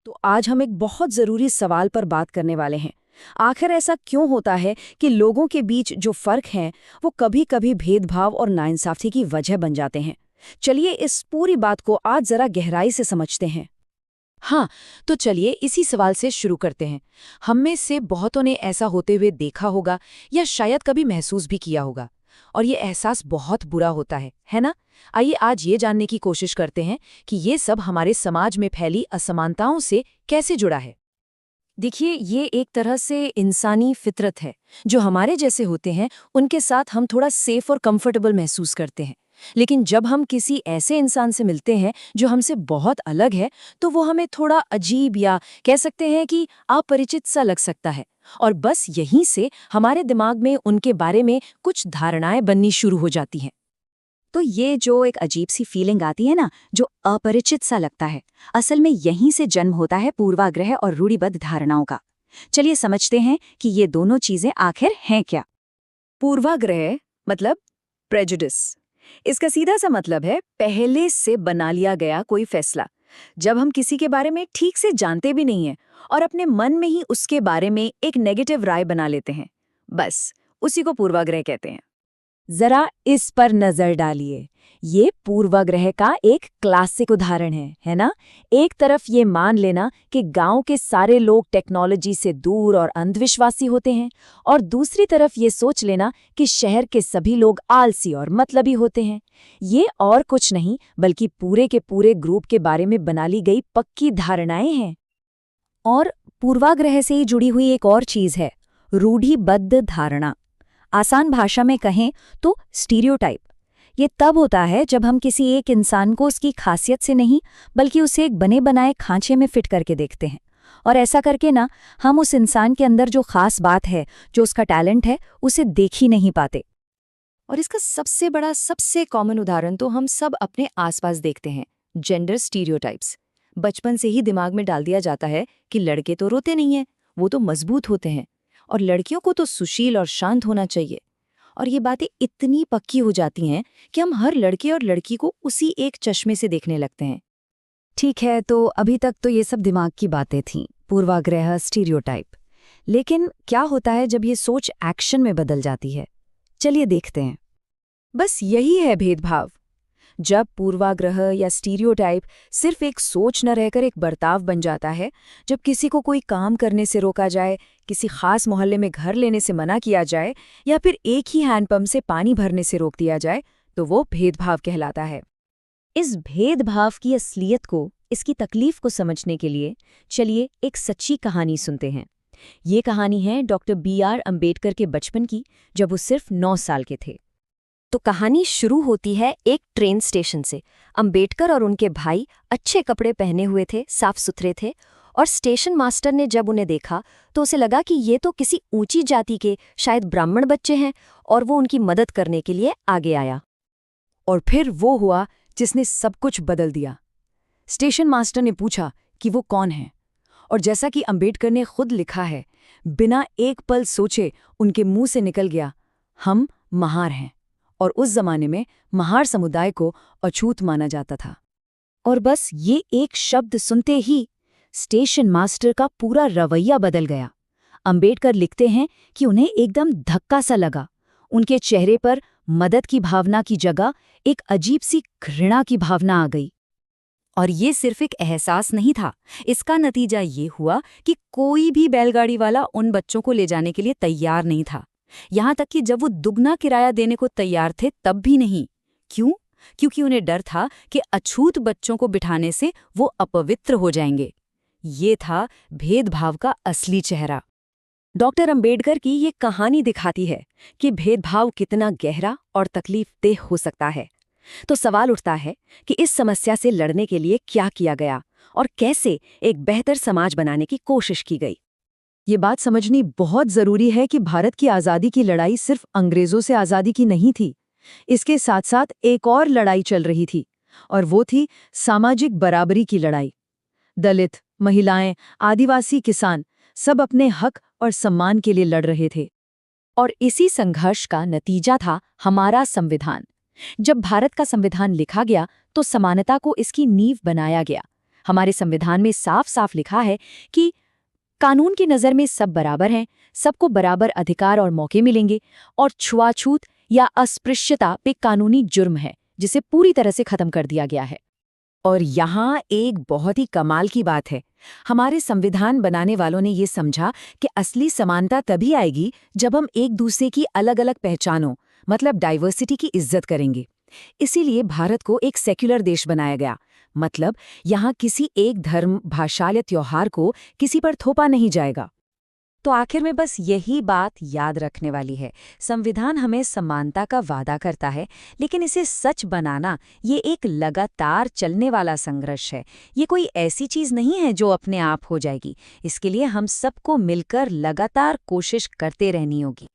तो आज हम एक बहुत ज़रूरी सवाल पर बात करने वाले हैं। आखिर ऐसा क्यों होता है कि लोगों के बीच जो फ़र्क हैं, वो कभी-कभी भेदभाव और नाइंसाफ़ी की वजह बन जाते हैं? चलिए इस पूरी बात को आज ज़रा गहराई से समझते हैं। हाँ, तो चलिए इसी सवाल से शुरू करते हैं। हम में से बहुतों ने ऐसा होते हुए देखा होगा या शायद कभी महसूस भी किया होगा। और ये एहसास बहुत बुरा होता है ना? आइए आज ये जानने की कोशिश करते हैं कि ये सब हमारे समाज में फैली असमानताओं से कैसे जुड़ा है। देखिए, ये एक तरह से इंसानी फितरत है। जो हमारे जैसे होते हैं, उनके साथ हम थोड़ा सेफ और कंफर्टेबल महसूस करते हैं। लेकिन जब हम किसी ऐसे इंसान से मिलते हैं जो हमसे बहुत अलग है, तो वो हमें थोड़ा अजीब या कह सकते हैं कि अपरिचित सा लग सकता है। और बस यहीं से हमारे दिमाग में उनके बारे में कुछ धारणाएं बननी शुरू हो जाती हैं। तो ये जो एक अजीब सी फीलिंग आती है ना, जो अपरिचित सा लगता है, असल में यहीं से जन्म होता है पूर्वाग्रह और रूढ़िबद्ध धारणाओं का। चलिए समझते हैं कि ये दोनों चीजें आखिर हैं क्या। पूर्वाग्रह मतलब प्रेजुडिस। इसका सीधा सा मतलब है पहले से बना लिया गया कोई फैसला। जब हम किसी के बारे में ठीक से जानते भी नहीं हैं और अपने मन में ही उसके बारे में एक नेगेटिव राय बना लेते हैं, बस उसी को पूर्वाग्रह कहते हैं। जरा इस पर नजर डालिए। ये पूर्वाग्रह का एक क्लासिक उदाहरण है ना? एक तरफ ये मान लेना कि गांव के सारे लोग टेक्नोलॉजी से दूर और अंधविश्वासी होते हैं, और दूसरी तरफ ये सोच लेना कि शहर के सभी लोग आलसी और मतलबी होते हैं। ये और कुछ नहीं बल्कि पूरे के पूरे ग्रुप के बारे में बना ली गई पक्की धारणाएं हैं। और पूर्वाग्रह से ही जुड़ी हुई एक और चीज है, रूढ़िबद्ध धारणा। आसान भाषा में कहें तो स्टीरियोटाइप। ये तब होता है जब हम किसी एक इंसान को उसकी खासियत से नहीं बल्कि उसे एक बने बनाए खांचे में फिट करके देखते हैं। और ऐसा करके ना, हम उस इंसान के अंदर जो खास बात है, जो उसका टैलेंट है, उसे देख ही नहीं पाते। और इसका सबसे बड़ा, सबसे कॉमन उदाहरण तो हम सब अपने आसपास देखते हैं, जेंडर स्टीरियोटाइप्स। बचपन से ही दिमाग में डाल दिया जाता है कि लड़के तो रोते नहीं हैं, वो तो मजबूत होते हैं, और लड़कियों को तो सुशील और शांत होना चाहिए। और ये बातें इतनी पक्की हो जाती हैं कि हम हर लड़के और लड़की को उसी एक चश्मे से देखने लगते हैं। ठीक है, तो अभी तक तो ये सब दिमाग की बातें थीं, पूर्वाग्रह, स्टीरियोटाइप। लेकिन क्या होता है जब ये सोच एक्शन में बदल जाती है? चलिए देखते हैं। बस यही है भेदभाव। जब पूर्वाग्रह या स्टीरियोटाइप सिर्फ एक सोच न रहकर एक बर्ताव बन जाता है, जब किसी को कोई काम करने से रोका जाए, किसी खास मोहल्ले में घर लेने से मना किया जाए, या फिर एक ही हैंडपंप से पानी भरने से रोक दिया जाए, तो वो भेदभाव कहलाता है। इस भेदभाव की असलियत को, इसकी तकलीफ को समझने के लिए चलिए एक सच्ची कहानी सुनते हैं। ये कहानी है डॉक्टर B.R. अम्बेडकर के बचपन की, जब वो सिर्फ 9 साल के थे। तो कहानी शुरू होती है एक ट्रेन स्टेशन से। अम्बेडकर और उनके भाई अच्छे कपड़े पहने हुए थे, साफ सुथरे थे, और स्टेशन मास्टर ने जब उन्हें देखा तो उसे लगा कि ये तो किसी ऊंची जाति के, शायद ब्राह्मण बच्चे हैं, और वो उनकी मदद करने के लिए आगे आया। और फिर वो हुआ जिसने सब कुछ बदल दिया। स्टेशन मास्टर ने पूछा कि वो कौन है, और जैसा कि अम्बेडकर ने खुद लिखा है, बिना एक पल सोचे उनके मुंह से निकल गया, हम महार हैं। और उस जमाने में महार समुदाय को अछूत माना जाता था। और बस ये एक शब्द सुनते ही स्टेशन मास्टर का पूरा रवैया बदल गया। अम्बेडकर लिखते हैं कि उन्हें एकदम धक्का सा लगा। उनके चेहरे पर मदद की भावना की जगह एक अजीब सी घृणा की भावना आ गई। और ये सिर्फ एक एहसास नहीं था, इसका नतीजा ये हुआ कि कोई भी बैलगाड़ी वाला उन बच्चों को ले जाने के लिए तैयार नहीं था। यहाँ तक कि जब वो दुगना किराया देने को तैयार थे तब भी नहीं। क्यों? क्योंकि उन्हें डर था कि अछूत बच्चों को बिठाने से वो अपवित्र हो जाएंगे। ये था भेदभाव का असली चेहरा। डॉक्टर अम्बेडकर की ये कहानी दिखाती है कि भेदभाव कितना गहरा और तकलीफदेह हो सकता है। तो सवाल उठता है कि इस समस्या से लड़ने के लिए क्या किया गया और कैसे एक बेहतर समाज बनाने की कोशिश की गई। ये बात समझनी बहुत जरूरी है कि भारत की आज़ादी की लड़ाई सिर्फ अंग्रेजों से आज़ादी की नहीं थी। इसके साथ साथ एक और लड़ाई चल रही थी, और वो थी सामाजिक बराबरी की लड़ाई। दलित, महिलाएं, आदिवासी, किसान सब अपने हक और सम्मान के लिए लड़ रहे थे। और इसी संघर्ष का नतीजा था हमारा संविधान। जब भारत का संविधान लिखा गया तो समानता को इसकी नींव बनाया गया। हमारे संविधान में साफ साफ लिखा है कि कानून की नज़र में सब बराबर हैं, सबको बराबर अधिकार और मौके मिलेंगे, और छुआछूत या अस्पृश्यता पे कानूनी जुर्म है, जिसे पूरी तरह से खत्म कर दिया गया है। और यहाँ एक बहुत ही कमाल की बात है। हमारे संविधान बनाने वालों ने ये समझा कि असली समानता तभी आएगी जब हम एक दूसरे की अलग अलग पहचानों, मतलब डाइवर्सिटी की इज्जत करेंगे। इसीलिए भारत को एक सेक्युलर देश बनाया गया। मतलब यहाँ किसी एक धर्म, भाषा या त्योहार को किसी पर थोपा नहीं जाएगा। तो आखिर में बस यही बात याद रखने वाली है। संविधान हमें समानता का वादा करता है, लेकिन इसे सच बनाना ये एक लगातार चलने वाला संघर्ष है। ये कोई ऐसी चीज़ नहीं है जो अपने आप हो जाएगी। इसके लिए हम सबको मिलकर लगातार कोशिश करते रहनी होगी।